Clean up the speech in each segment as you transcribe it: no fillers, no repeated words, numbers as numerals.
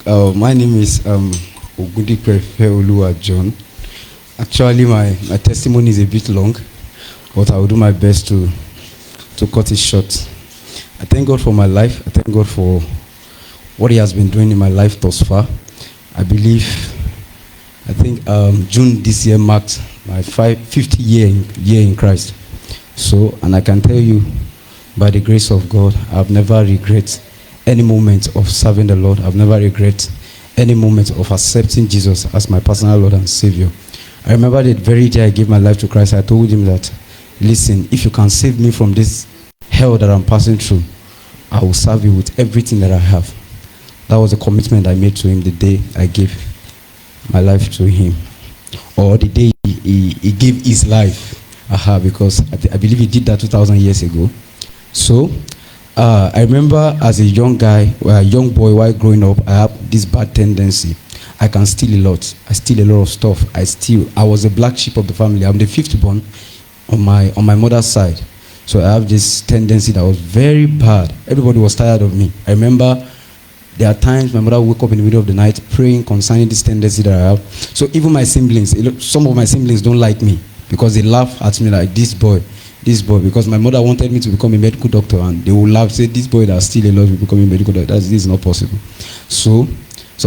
My name is Ogundipe Feoluwa John. Actually, my testimony is a bit long, but I will do my best to cut it short. I thank God for my life. I thank God for what He has been doing in my life thus far. I think June this year marked my 50th year in Christ. So, and I can tell you, by the grace of God, I've never regret any moment of serving the Lord. I've never regret any moment of accepting Jesus as my personal Lord and Savior. I remember the very day I gave my life to Christ, I told Him that, listen, if you can save me from this hell that I'm passing through, I will serve you with everything that I have. That was a commitment I made to Him the day I gave my life to Him, or the day he gave His life. Because I believe He did that 2,000 years ago. So I remember as a young guy, or a young boy, while growing up, I have this bad tendency. I can steal a lot. I steal a lot of stuff. I was a black sheep of the family. I'm the fifth born on my mother's side. So I have this tendency that was very bad. Everybody was tired of me. I remember there are times my mother would wake up in the middle of the night praying concerning this tendency that I have. So even my siblings, some of my siblings don't like me because they laugh at me like, this boy, because my mother wanted me to become a medical doctor, and they would laugh, say, this boy that steal a lot will become a medical doctor. This is not possible. So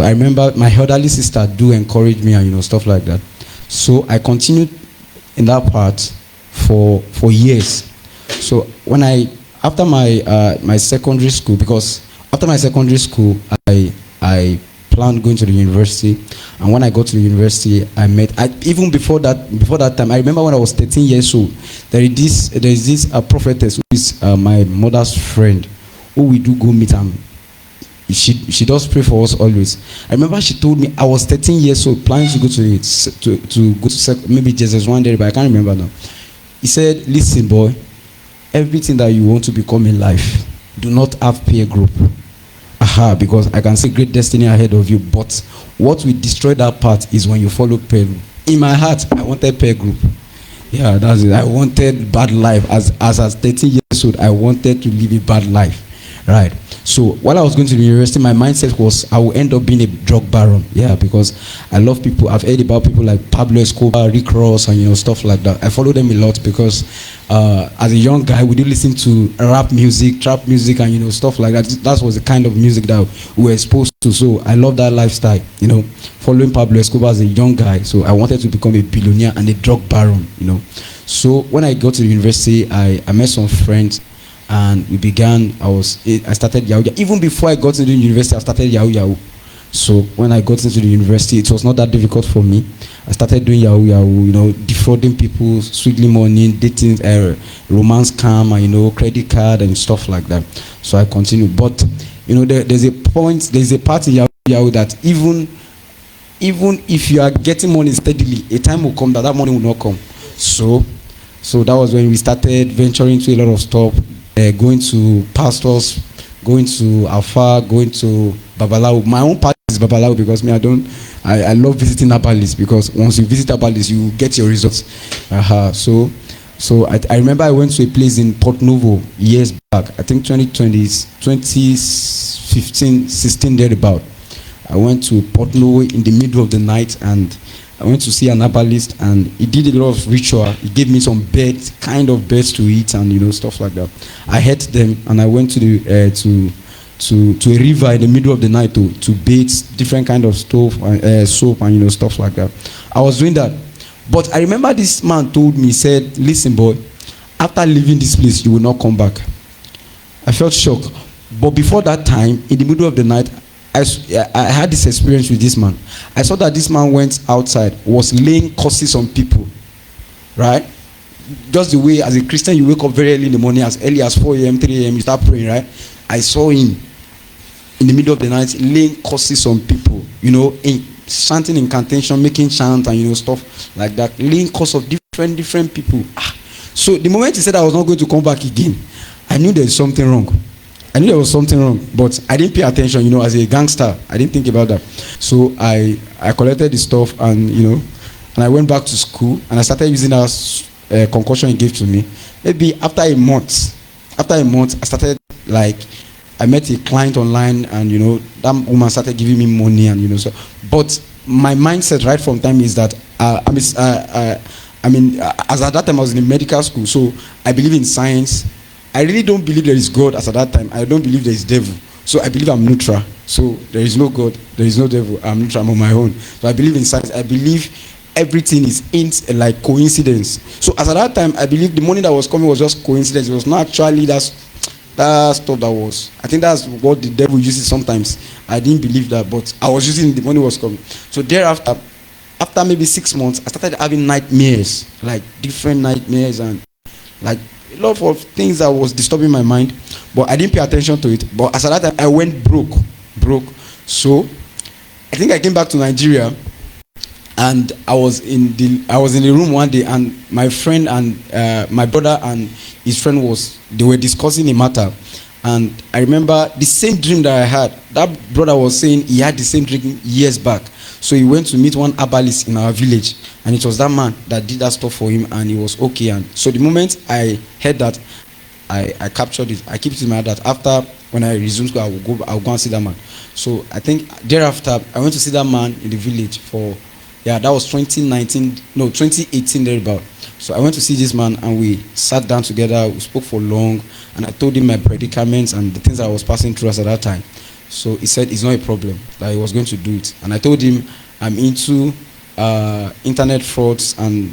I remember my elderly sister do encourage me and stuff like that. So I continued in that part for years. So when after my secondary school, because after my secondary school, I planned going to the university, and when I got to the university, even before that time, I remember when I was 13 years old, there is this prophetess who is my mother's friend, who we do go meet, and she does pray for us always. I remember she told me, I was 13 years old, planning to go to maybe Jesus one day, but I can't remember now. He said, listen boy, everything that you want to become in life, do not have peer group. Because I can see great destiny ahead of you, but what will destroy that part is when you follow peer group. In my heart, I wanted peer group. Yeah, that's it. I wanted bad life. As 13 years old, I wanted to live a bad life. Right. So while I was going to the university, my mindset was I will end up being a drug baron. Yeah, because I love people. I've heard about people like Pablo Escobar, Rick Ross, and stuff like that. I follow them a lot because as a young guy, we do listen to rap music, trap music, and stuff like that. That was the kind of music that we were exposed to. So I love that lifestyle. Following Pablo Escobar as a young guy. So I wanted to become a billionaire and a drug baron. So when I got to the university, I met some friends. And we began, I started Yahoo. Even before I got into the university, I started Yahoo. So when I got into the university, it was not that difficult for me. I started doing Yahoo, defrauding people, swindling money, dating, romance scam, and credit card and stuff like that. So I continued. But there's a part in Yahoo that even if you are getting money steadily, a time will come that money will not come. So that was when we started venturing into a lot of stuff. Going to pastors, going to Alpha, going to Babalawo. My own part is Babalawo because I love visiting Abalis, because once you visit Abalis, you get your results. So I remember I went to a place in Port Novo years back. I think 2015, 16 thereabout. I went to Port Novo in the middle of the night, and I went to see an herbalist, and he did a lot of ritual. He gave me some kind of beds to eat, and stuff like that. I ate them, and I went to a river in the middle of the night to bathe, different kind of soap and stuff like that. I was doing that, but I remember this man told me, he said, "Listen, boy, after leaving this place, you will not come back." I felt shocked, but before that time, in the middle of the night, I had this experience with this man. I saw that this man went outside, was laying curses on people, right? Just the way as a Christian you wake up very early in the morning, as early as 4 a.m., 3 a.m., you start praying, right? I saw him in the middle of the night laying curses on people, chanting incantation, making chant and stuff like that, laying curses of different people. So the moment he said I was not going to come back again, I knew there was something wrong. But I didn't pay attention, as a gangster. I didn't think about that. So I collected the stuff, and I went back to school, and I started using that concoction he gave to me. Maybe after a month, I started I met a client online, and that woman started giving me money, and so. But my mindset right from time is that as at that time I was in medical school, so I believe in science. I really don't believe there is God as at that time. I don't believe there is devil. So I believe I'm neutral. So there is no God, there is no devil. I'm neutral, I'm on my own. So I believe in science. I believe everything is like coincidence. So as at that time, I believe the money that was coming was just coincidence. It was not actually that stuff that was. I think that's what the devil uses sometimes. I didn't believe that, but I was using the money was coming. So thereafter, after maybe 6 months, I started having nightmares, like different nightmares, and like a lot of things that was disturbing my mind, but I didn't pay attention to it. But as at that time, I went broke. So I think I came back to Nigeria, and I was in the room one day, and my friend and my brother and his friend they were discussing a matter, and I remember the same dream that I had. That brother was saying he had the same dream years back. So he went to meet one herbalist in our village, and it was that man that did that stuff for him, and he was okay. And so the moment I heard that, I captured it. I keep it in my head that after, when I resume school, I'll go and see that man. So I think thereafter, I went to see that man in the village that was 2018 thereabout. So I went to see this man, and we sat down together, we spoke for long, and I told him my predicaments and the things that I was passing through at that time. So he said it's not a problem, that he was going to do it. And I told him I'm into internet frauds, and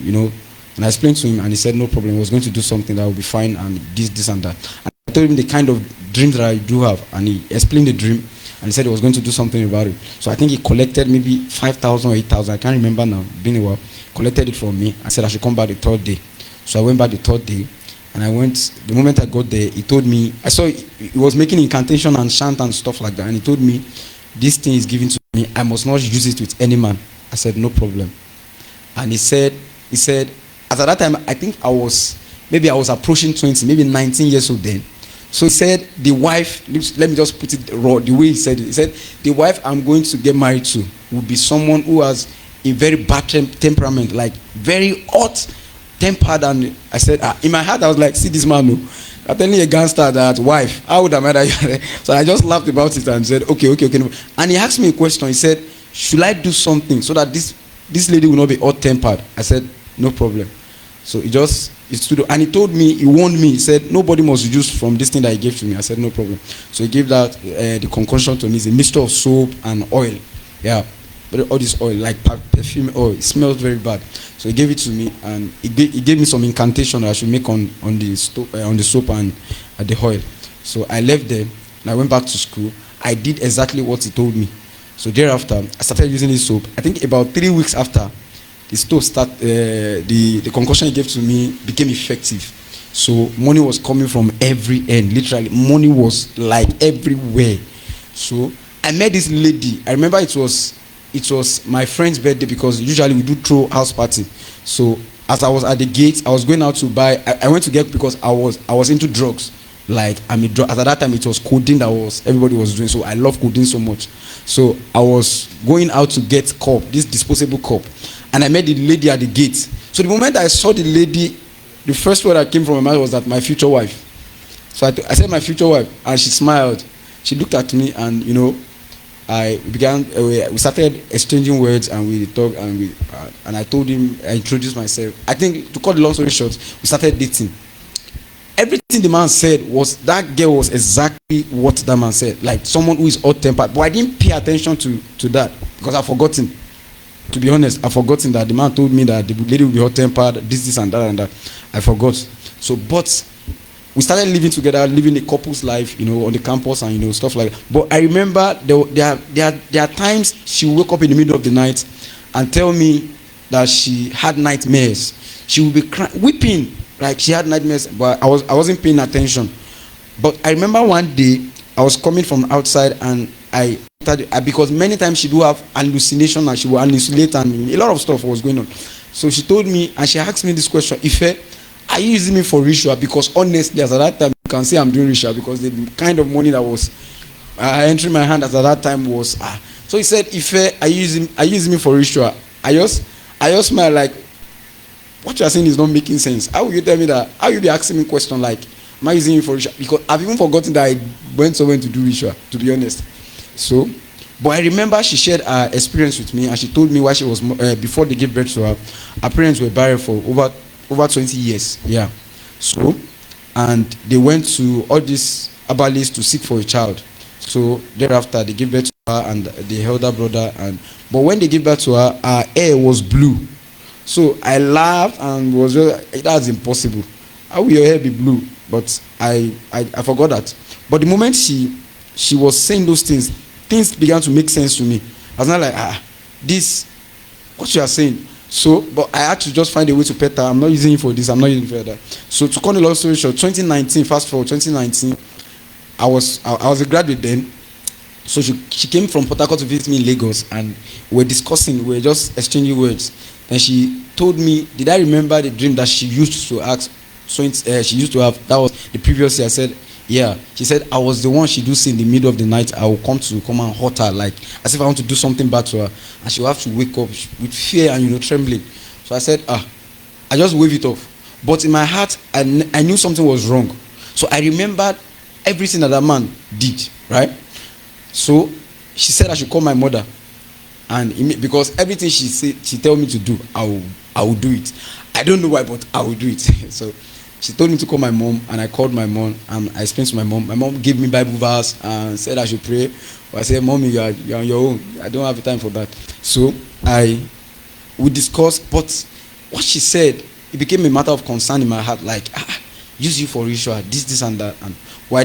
and I explained to him, and he said no problem, he was going to do something that will be fine, and this and that. And I told him the kind of dreams that I do have, and he explained the dream, and he said he was going to do something about it. So I think he collected maybe 5,000 or 8,000, I can't remember now, been a while, collected it from me. I said I should come back the third day. So I went back the third day, and I went. The moment I got there, he told me, I saw he was making incantation and chant and stuff like that, and he told me, this thing is given to me, I must not use it with any man. I said no problem. And he said as at that time, I think I was approaching 20, maybe 19 years old then. So he said the wife, let me just put it raw, the way he said it. He said the wife I'm going to get married to will be someone who has a very bad temperament, like very hot tempered. And I said, in my heart I was like, see this man, no, I'm telling a gangster that wife, how would I marry? So I just laughed about it and said, okay. And he asked me a question. He said, should I do something so that this lady will not be hot tempered? I said, no problem. So he stood, and he told me, he warned me, he said nobody must use from this thing that he gave to me. I said no problem. So he gave that the concoction to me. It's a mixture of soap and oil. Yeah, but all this oil, like perfume oil, it smells very bad. So he gave it to me, and he gave me some incantation that I should make on the soap and the oil. So I left there, and I went back to school. I did exactly what he told me. So thereafter, I started using this soap. I think about 3 weeks after, the stove the concussion he gave to me became effective. So money was coming from every end. Literally, money was like everywhere. So I met this lady. I remember it was my friend's birthday, because usually we do throw house party. So as I was at the gate, I was going out to buy. I went to get, because I was into drugs. Like I'm a drug. At that time, it was codeine that everybody was doing. So I love codeine so much. So I was going out to get this disposable cup. And I met the lady at the gate. So the moment I saw the lady, the first word that came from my mind was that my future wife. So I said my future wife, and she smiled. She looked at me, and we started exchanging words, and we talked, and I told him, I introduced myself. I think, to cut the long story short, we started dating. Everything the man said that girl was exactly what that man said, like someone who is hot-tempered. But I didn't pay attention to that, because I've forgotten. To be honest, I've forgotten that the man told me that the lady will be hot-tempered, this and that. I forgot. So, but we started living together, living a couple's life, on the campus and stuff like that. But I remember there are times she would wake up in the middle of the night and tell me that she had nightmares. She would be weeping like she had nightmares, but I wasn't paying attention. But I remember one day I was coming from outside, and because many times she do have hallucination, and she will hallucinate, and a lot of stuff was going on. So she told me, and she asked me this question: Ife, are you using me for ritual? Because honestly, as at that time, you can say I'm doing ritual, because the kind of money that was entering my hand as at that time was. So he said, Ife, are you using me for ritual? I just smile like, what you are saying is not making sense. How will you tell me that? How will you be asking me a question like, Am I using it for ritual? Because I've even forgotten that I went somewhere to do ritual, to be honest. So, but I remember she shared her experience with me, and she told me why she was before they gave birth to her. Her parents were buried for over 20 years. Yeah. So, and they went to all these herbalists to seek for a child. So thereafter they gave birth to her and they held her brother, and but when they gave birth to her, her hair was blue. So I laughed and was just, that's impossible. How will your hair be blue? But I forgot that. But the moment she was saying those things began to make sense to me. I was not like, this, what you are saying. So, but I had to just find a way to pet her. I'm not using it for this, I'm not using it for that. So to cut the long story short, 2019, fast forward, 2019, I was a graduate then. So she came from Port Harcourt to visit me in Lagos, and we were discussing, we were just exchanging words. Then she told me, did I remember the dream that she used to ask? So she used to have, that was the previous year. I said, yeah. She said, I was the one she do see in the middle of the night. I will come and hurt her, like as if I want to do something bad to her, and she will have to wake up with fear and trembling. So I said, I just wave it off. But in my heart, I knew something was wrong. So I remembered everything that man did, right? So she said I should call my mother, and because everything she tell me to do, I will do it. I don't know why, but I will do it. So she told me to call my mom, and I called my mom, and I explained to my mom. My mom gave me Bible verse and said I should pray. But I said, Mommy, you're on your own. I don't have the time for that. So we discussed, but what she said, it became a matter of concern in my heart, like, use you for ritual, this and that. And well,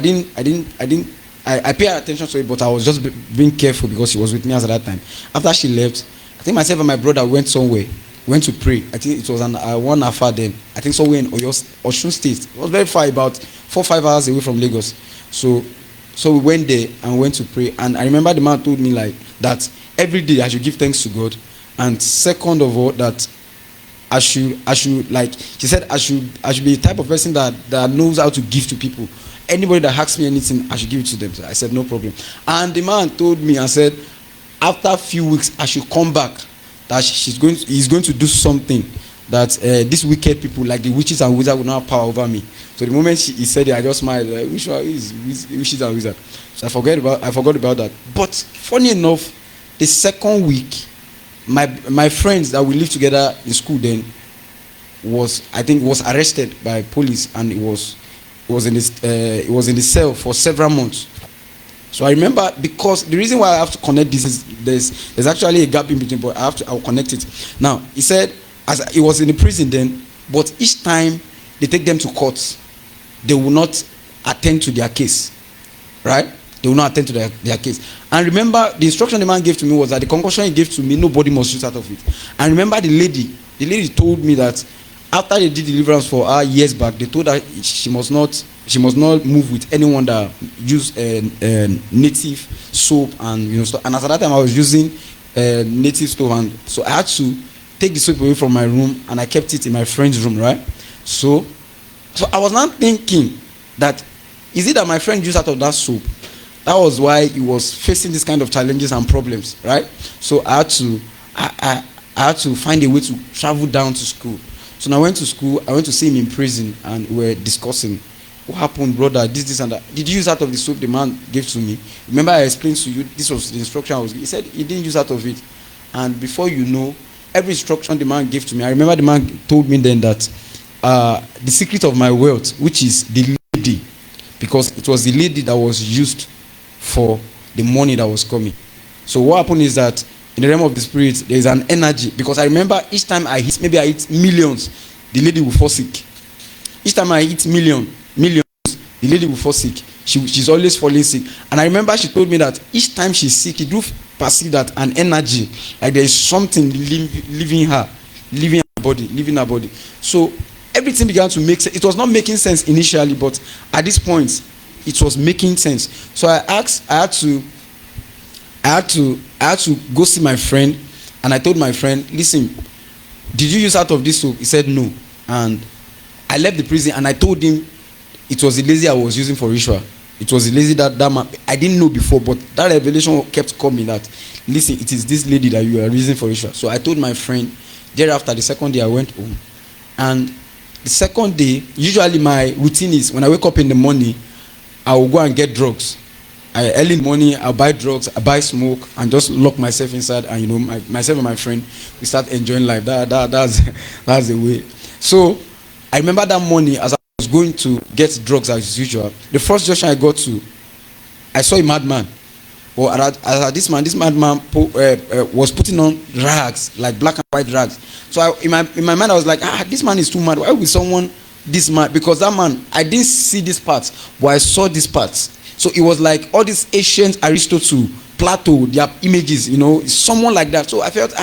I paid attention to it, but I was just being careful because she was with me at that time. After she left, I think myself and my brother went somewhere, went to pray. I think it was one afar then. I think somewhere in Osun State. It was very far, about 4 or 5 hours away from Lagos. So we went there and went to pray. And I remember the man told me like that every day I should give thanks to God. And second of all, that I should like, she said I should be the type of person that knows how to give to people. Anybody that asks me anything, I should give it to them. So I said, no problem. And the man told me and said, after a few weeks, I should come back. That he's going to do something that these wicked people, like the witches and wizards, will not have power over me. So the moment he said it, I just smiled. Like, which one is witches and wizards? So I forgot about that. But funny enough, the second week, my friends that we lived together in school then was arrested by police, and it was in the cell for several months. So I remember, because the reason why I have to connect this is there's actually a gap in between, but I'll connect it. Now, he said, as he was in the prison then, but each time they take them to court, they will not attend to their case, right? They will not attend to their case. And remember, the instruction the man gave to me was that the concussion he gave to me, nobody must shoot out of it. And remember, the lady told me that after they did deliverance for her years back, they told her she must not move with anyone that use native soap and stuff. And at that time I was using native soap, and so I had to take the soap away from my room, and I kept it in my friend's room, right? So I was not thinking that, is it that my friend used out of that soap? That was why he was facing this kind of challenges and problems, right? So I had to find a way to travel down to school. So when I went to school, I went to see him in prison, and we were discussing, what happened, brother, this and that. Did you use out of the soap the man gave to me? Remember I explained to you, this was the instruction I was given. He said he didn't use out of it. And before you know, every instruction the man gave to me, I remember the man told me then that the secret of my wealth, which is the lady, because it was the lady that was used for the money that was coming. So what happened is that in the realm of the spirit, there is an energy, because I remember each time I hit millions, the lady will fall sick. Each time I hit millions, the lady will fall sick. She's always falling sick. And I remember she told me that each time she's sick, she do perceive that an energy, like there is something leaving her body. So everything began to make sense. It was not making sense initially, but at this point, it was making sense. So I had to go see my friend, and I told my friend, listen, did you use out of this soap? He said no. And I left the prison, and I told him it was the lazy I was using for ritual. It was the lazy that man, I didn't know before, but that revelation kept coming that, listen, it is this lady that you are using for ritual. So I told my friend. Thereafter, the second day I went home, and The second day, usually my routine is when I wake up in the morning, I will go and get drugs. Early in the morning, I'll buy drugs, I buy smoke, and just lock myself inside. And myself and my friend, we start enjoying life. That's the way. So I remember that morning as I was going to get drugs as usual. The first junction I got to, I saw a madman. Well, this madman was putting on rags, like black and white rags. So in my mind, I was like, this man is too mad. Why would someone this mad? Because that man, I didn't see this part, but I saw this part. So it was like all these ancient Aristotle, Plato, their images, someone like that. So I felt,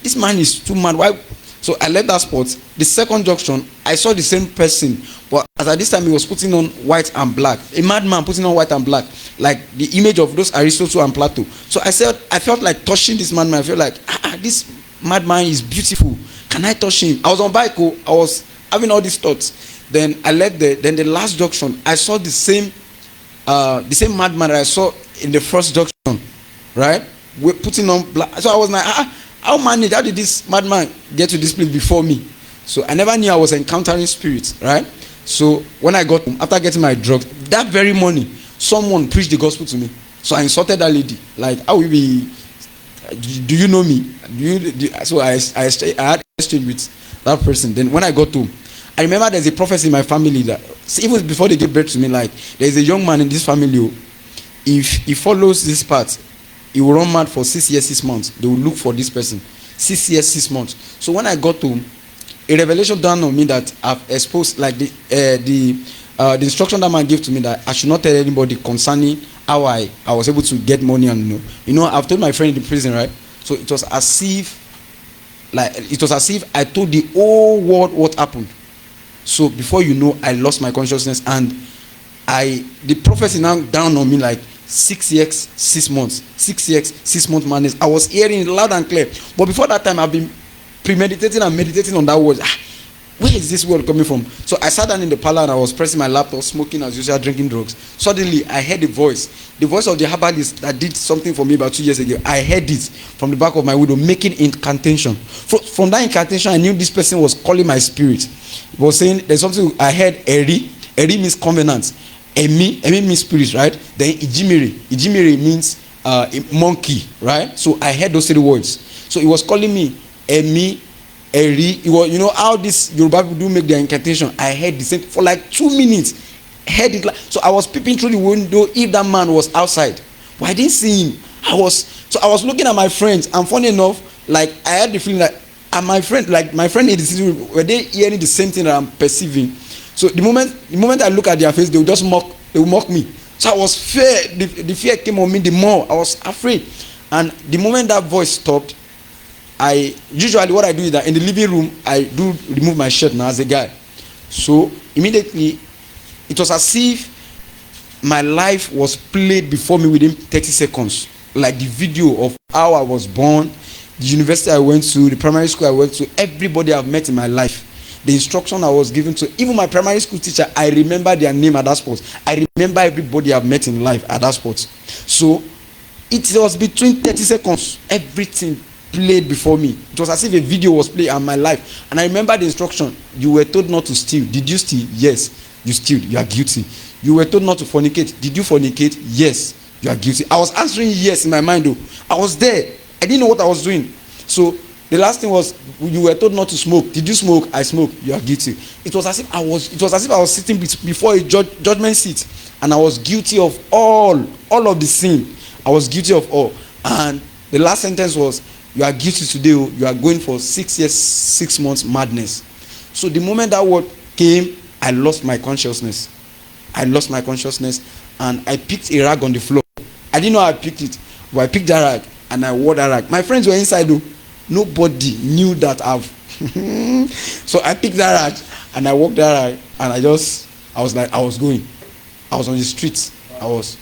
this man is too mad. Why? So I left that spot. The second junction, I saw the same person, but at this time he was putting on white and black. A madman putting on white and black, like the image of those Aristotle and Plato. So I felt like touching this madman. I felt like, this madman is beautiful. Can I touch him? I was on bike. I was having all these thoughts. Then I left there. Then the last junction, I saw the same madman that I saw in the first junction, right? We're putting on black. So I was like, how did this madman get to this place before me? So I never knew I was encountering spirits, right? So when I got home, after getting my drugs, that very morning, someone preached the gospel to me. So I insulted that lady. Like, how will be? Do you know me? So I had exchange with that person. Then when I got home, I remember there's a prophecy in my family that even before they gave birth to me, like there's a young man in this family. If he follows this path, he will run mad for 6 years, 6 months. They will look for this person. 6 years, 6 months. So when I got home, a revelation dawned on me that I've exposed, like the instruction that man gave to me that I should not tell anybody concerning how I was able to get money and I've told my friend in the prison, right? So it was as if I told the whole world what happened. So before I lost my consciousness, and the prophecy now dawned on me like 6 years, 6 months, 6 years, 6 months madness. I was hearing it loud and clear. But before that time, I've been premeditating and meditating on that word. Where is this word coming from? So I sat down in the parlor and I was pressing my laptop, smoking as usual, drinking drugs. Suddenly, I heard the voice of the herbalist that did something for me about 2 years ago. I heard it from the back of my window, making incantation. From that incantation, I knew this person was calling my spirit. He was saying, there's something I heard, Eri. Eri means covenant. Emi means spirit, right? Then Ijimiri means monkey, right? So I heard those 3 words. So he was calling me Emi, Eri. It was, how this Yoruba people do make their incantation. I heard the same for like 2 minutes. Heard it so I was peeping through the window if that man was outside, but I didn't see him. I was looking at my friends, and funny enough, like I had the feeling that my friend in the city, were they hearing the same thing that I'm perceiving? So the moment I look at their face, they will mock me. So I was fear. The fear came on me the more. I was afraid. And the moment that voice stopped, usually what I do is that in the living room, I do remove my shirt now as a guy. So immediately, it was as if my life was played before me within 30 seconds. Like the video of how I was born, the university I went to, the primary school I went to, everybody I've met in my life. The instruction I was given to, even my primary school teacher, I remember their name at that spot. I remember everybody I've met in life at that spot. So it was between 30 seconds, everything played before me. It was as if a video was played on my life. And I remember the instruction. You were told not to steal. Did you steal? Yes. You steal. You are guilty. You were told not to fornicate. Did you fornicate? Yes. You are guilty. I was answering yes in my mind though. I was there. I didn't know what I was doing. So the last thing was, you were told not to smoke. Did you smoke? I smoke. You are guilty. It was as if I was sitting before a judgment seat, and I was guilty of all of the sin. I was guilty of all. And the last sentence was, you are guilty today. You are going for 6 years, 6 months madness. So the moment that word came, I lost my consciousness. And I picked a rag on the floor. I didn't know how I picked it, but I picked that rag and I wore that rag. My friends were inside though. Nobody knew that I've. So I picked that rag and I walked that rag, and I was going. I was on the streets. I was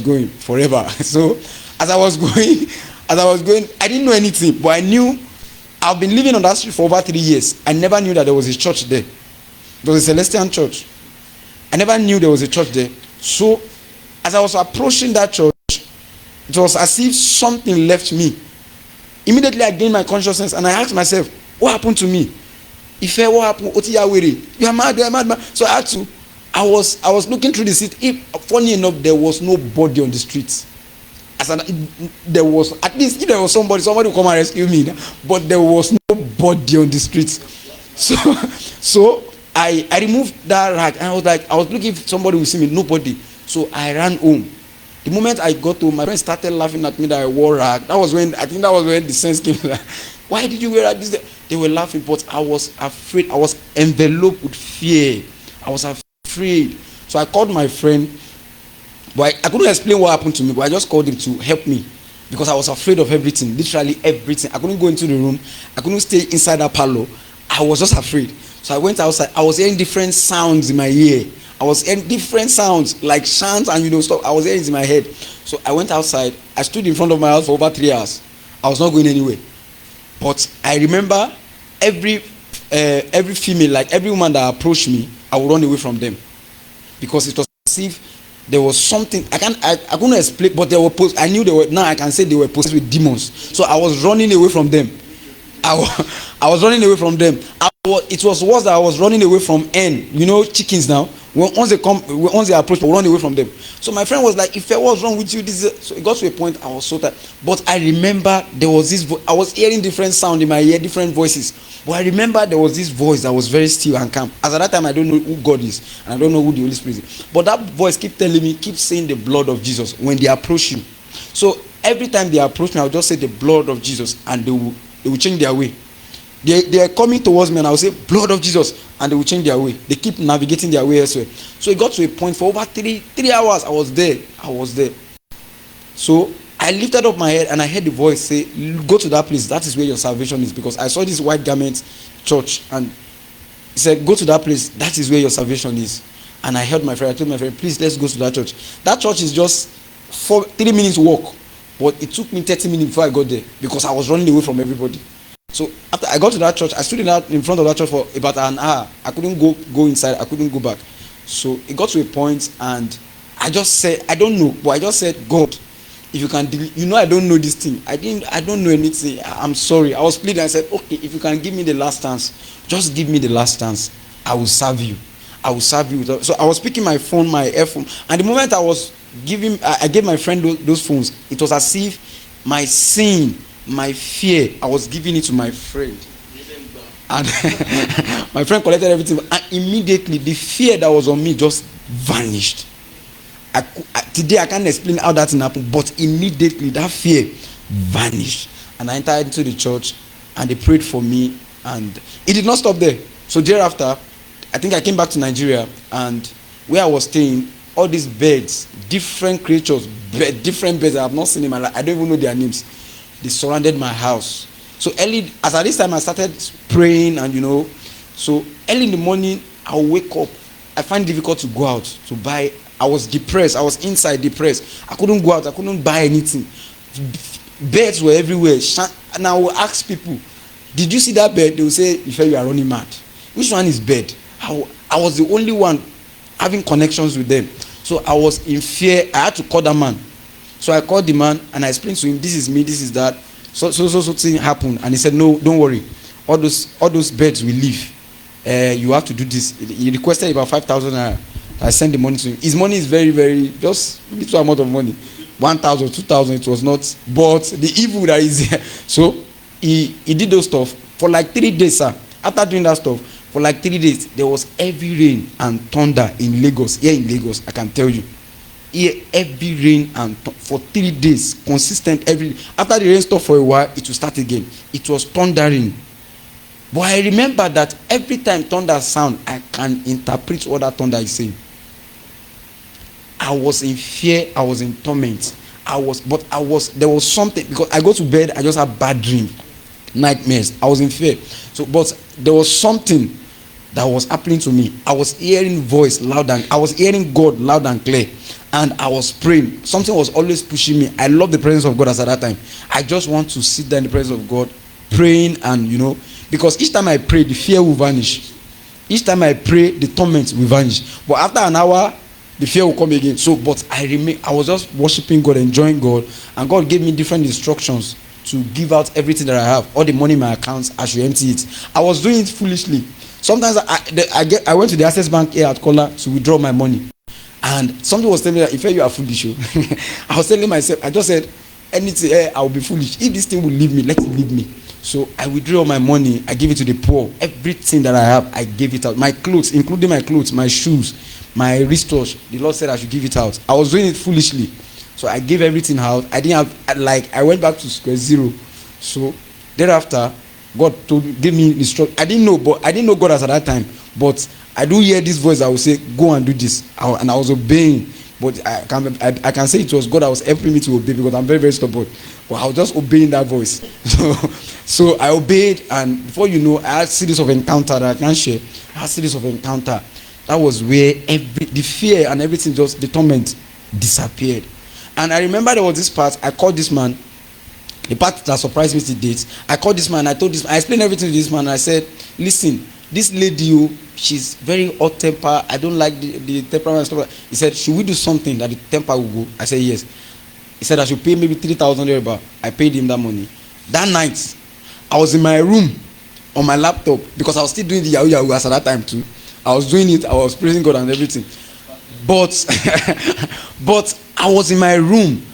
going forever. So as I was going, I didn't know anything, but I knew I've been living on that street for over 3 years. I never knew that there was a church there. There was a Celestial church. I never knew there was a church there. So as I was approaching that church, it was as if something left me. Immediately I gained my consciousness and I asked myself, what happened to me? If what happened, you are mad, you are mad, man. So I had to. I was looking through the street. If funny enough, there was nobody on the street. There was, at least if there was somebody would come and rescue me, but there was nobody on the streets. So I removed that rag, and I was looking if somebody would see me. Nobody. So I ran home. The moment I got home, my friends started laughing at me that I wore rag. That was when the sense came. Like, why did you wear rag? They were laughing, but I was afraid. I was enveloped with fear. I was afraid. So I called my friend. But I couldn't explain what happened to me, but I just called him to help me because I was afraid of everything, literally everything. I couldn't go into the room. I couldn't stay inside that parlor. I was just afraid. So I went outside. I was hearing different sounds in my ear. I was hearing different sounds like chants and stuff. I was hearing it in my head. So I went outside. I stood in front of my house for over 3 hours. I was not going anywhere. But I remember every female, like every woman that approached me, I would run away from them because it was as if there was something I couldn't explain, but they were I knew they were. Now I can say they were possessed with demons. So I was running away from them. I was running away from them. It was worse that I was running away from chickens now. Once they approach, we run away from them. So my friend was like, "If what's wrong with you?" So it got to a point I was so tired. But I remember there was this. I was hearing different sound in my ear, different voices. But I remember there was this voice that was very still and calm. As at that time, I don't know who God is, and I don't know who the Holy Spirit is. But that voice keep telling me, keep saying the blood of Jesus when they approach you. So every time they approach me, I'll just say the blood of Jesus, and they will change their way. They are coming towards me, and I'll say blood of Jesus, and they will change their way. They keep navigating their way elsewhere. So it got to a point for over 3 hours. I was there. So I lifted up my head and I heard the voice say, "Go to that place. That is where your salvation is." Because I saw this white garment church, and he said, "Go to that place. That is where your salvation is." And I held my friend. I told my friend, "Please, let's go to that church." That church is just 3 minutes walk, but it took me 30 minutes before I got there because I was running away from everybody. So after I got to that church, I stood in front of that church for about an hour. I couldn't go inside. I couldn't go back. So it got to a point, and I just said, I don't know, but I just said, "God, if you can, I don't know this thing. I don't know anything. I'm sorry." I was pleading. I said, "Okay, if you can give me the last chance, just give me the last chance. I will serve you. I will serve you." So I was picking my phone, my earphone, and the moment I gave my friend those phones, it was as if my sin, my fear, I was giving it to my friend. And my friend collected everything, and immediately the fear that was on me just vanished. Today I can't explain how that thing happened, but immediately that fear vanished, and I entered into the church, and they prayed for me, and it did not stop there. So thereafter, I think I came back to Nigeria, and where I was staying, all these birds, different creatures, different birds I have not seen in my life. I don't even know their names. They surrounded my house. So early, as at this time, I started praying, and so early in the morning, I'll wake up. I find it difficult to go out to buy. I was depressed. I was inside depressed. I couldn't go out. I couldn't buy anything. Birds were everywhere. And I will ask people, "Did you see that bird?" They will say, "You are running mad." Which one is bird? I was the only one having connections with them. So I was in fear. I had to call that man. So I called the man and I explained to him, "This is me, this is that. So thing happened." And he said, "No, don't worry. All those birds will leave. You have to do this." He requested about 5,000 naira. I sent the money to him. His money is very, very, just little amount of money. 1,000, 2,000, it was not. But the evil that is there. So he did those stuff for like 3 days, sir. After doing that stuff, for like 3 days, there was heavy rain and thunder in Lagos. Here in Lagos, I can tell you. Here, heavy rain and for 3 days, consistent every. After the rain stopped for a while, it will start again. It was thundering. But I remember that every time thunder sound, I can interpret what that thunder is saying. I was in fear. I was in torment. There was something, because I go to bed, I just have bad dreams, nightmares. I was in fear. So, but there was something that was happening to me. I was hearing I was hearing God loud and clear, and I was praying. Something was always pushing me. I love the presence of God as at that time. I just want to sit there in the presence of God, praying, and because each time I pray, the fear will vanish. Each time I pray, the torment will vanish. But after an hour, the fear will come again. So, but I was just worshiping God, enjoying God, and God gave me different instructions to give out everything that I have, all the money in my accounts. I should empty it. I was doing it foolishly. Sometimes I went to the Access Bank here at Kola to withdraw my money, and somebody was telling me that if you are foolish, I was telling myself, I just said, anything, I will be foolish. If this thing will leave me, let it leave me. So I withdrew all my money. I give it to the poor. Everything that I have, I gave it out. My clothes, including my clothes, my shoes, my wristwatch. The Lord said I should give it out. I was doing it foolishly, so I gave everything out. I didn't have, like, I went back to square zero. So thereafter, God gave me instruction. I didn't know God as at that time. But I do hear this voice that will say, "Go and do this," and I was obeying. But I can say it was God that was helping me to obey, because I'm very, very stubborn. But I was just obeying that voice. So I obeyed, and before you know, I had a series of encounter that I can't share. I had a series of encounter. That was where the fear and everything, just the torment, disappeared. And I remember there was this part. I called this man. The part that surprised me to date. I called this man. I told this. I explained everything to this man. I said, "Listen, this lady, she's very hot temper. I don't like the temperament and stuff." He said, "Should we do something that the temper will go?" I said, "Yes." He said I should pay maybe 3,000 Yoruba. I paid him that money. That night, I was in my room on my laptop, because I was still doing the Yahoo as at that time too. I was doing it. I was praising God and everything. But but I was in my room,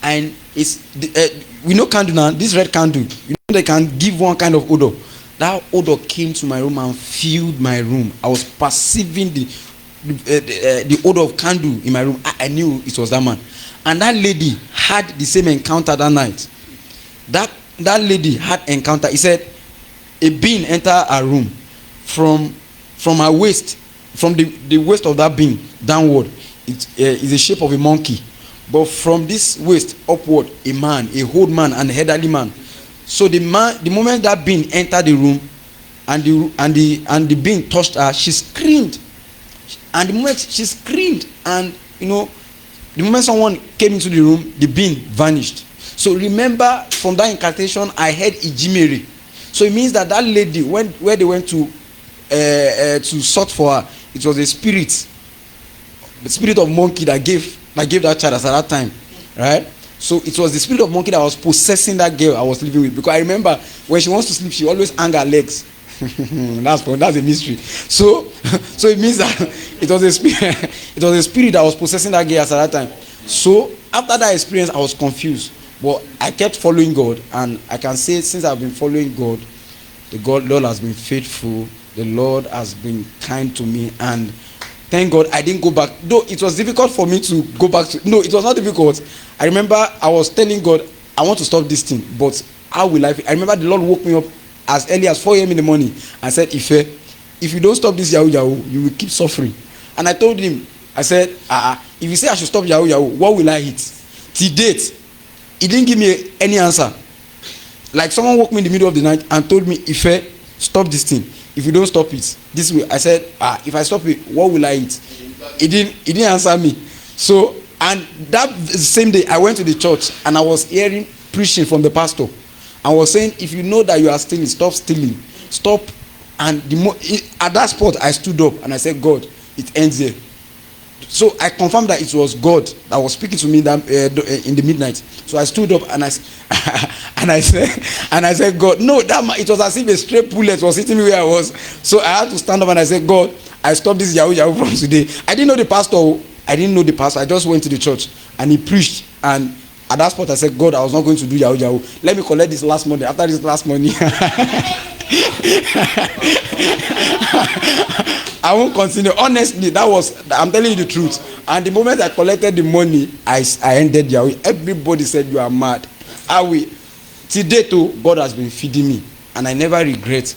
and it's we know candle now. This red candle, they can give one kind of odor. That odor came to my room and filled my room. I was perceiving the odor of candle in my room. I knew it was that man. And that lady had the same encounter that night. That lady had encounter. He said a being entered her room from her waist, from the waist of that being downward. It is the shape of a monkey. But from this waist upward, a man, a old man, and elderly man. So the moment that being entered the room, and the being touched her, she screamed. And the moment she screamed, and the moment someone came into the room, the being vanished. So remember, from that incantation, I heard Ijimere. So it means that lady, where they went to sort for her, it was a spirit, the spirit of monkey that gave that child at that time, right? So it was the spirit of monkey that was possessing that girl I was living with. Because I remember when she wants to sleep, she always hang her legs. That's a mystery. So it means that it was a spirit that was possessing that girl at that time. So after that experience, I was confused, but I kept following God, and I can say since I've been following God, Lord has been faithful. The Lord has been kind to me, and thank God I didn't go back. Though it was difficult for me to go back to. No, it was not difficult. I remember I was telling God, I want to stop this thing, but how will I remember the Lord woke me up as early as 4 a.m. in the morning and said, if you don't stop this Yahoo, you will keep suffering. And I told him, I said, if you say I should stop Yahoo, what will I eat? Till date, he didn't give me any answer. Like someone woke me in the middle of the night and told me, stop this thing. If you don't stop it this way, I said, if I stop it, what will I eat? He didn't answer me. So, and that same day, I went to the church and I was hearing preaching from the pastor. I was saying, if you know that you are stealing, stop stealing. Stop. And at that spot, I stood up and I said, God, it ends here. So I confirmed that it was God that was speaking to me in the midnight. So I stood up and I said, God, no, it was as if a stray bullet was hitting me where I was. So I had to stand up and I said, God, I stopped this Yahoo from today. I didn't know the pastor. I just went to the church and he preached. And at that spot, I said, God, I was not going to do Yahoo. Let me collect this last money. After this last money, I won't continue. Honestly, I'm telling you the truth. And the moment I collected the money, I ended Yahoo. Everybody said, you are mad. Till date, God has been feeding me. And I never regret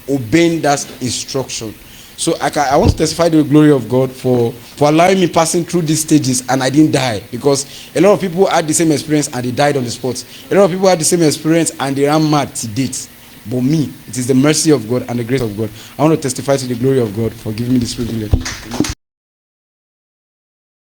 obeying that instruction. So I want to testify to the glory of God for allowing me passing through these stages and I didn't die. Because a lot of people had the same experience and they died on the spot. A lot of people had the same experience and they ran mad to date. But me, it is the mercy of God and the grace of God. I want to testify to the glory of God for giving me this privilege.